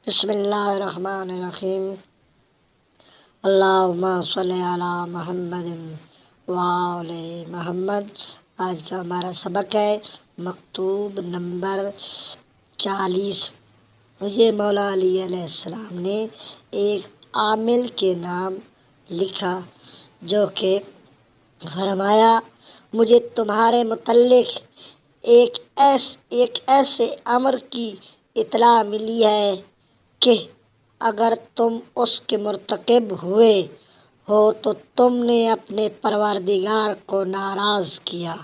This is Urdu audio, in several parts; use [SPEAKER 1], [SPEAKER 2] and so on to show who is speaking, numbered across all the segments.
[SPEAKER 1] بسم اللہ الرحمن الرحیم۔ اللہم صلی علی محمد وآل محمد۔ آج کا ہمارا سبق ہے مکتوب نمبر 40۔ یہ مولا علی علیہ السلام نے ایک عامل کے نام لکھا جو کہ فرمایا، مجھے تمہارے متعلق ایک ایسے امر کی اطلاع ملی ہے کہ اگر تم اس کے مرتکب ہوئے ہو تو تم نے اپنے پروردگار کو ناراض کیا،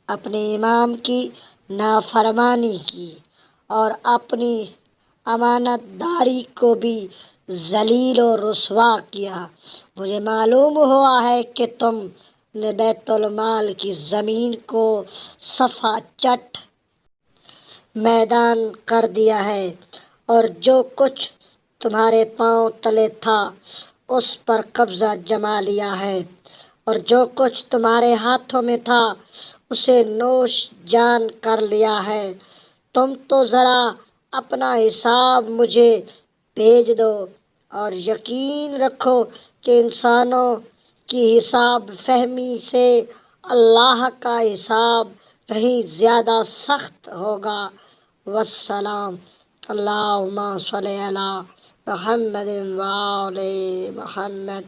[SPEAKER 1] اپنے امام کی نافرمانی کی اور اپنی امانت داری کو بھی ذلیل و رسوا کیا۔ مجھے معلوم ہوا ہے کہ تم نے بیت المال کی زمین کو صفا چٹ میدان کر دیا ہے اور جو کچھ تمہارے پاؤں تلے تھا اس پر قبضہ جما لیا ہے، اور جو کچھ تمہارے ہاتھوں میں تھا اسے نوش جان کر لیا ہے۔ تم تو ذرا اپنا حساب مجھے بھیج دو، اور یقین رکھو کہ انسانوں کی حساب فہمی سے اللہ کا حساب کہیں زیادہ سخت ہوگا۔ والسلام۔ اللہم صلی علی محمد وآل محمد۔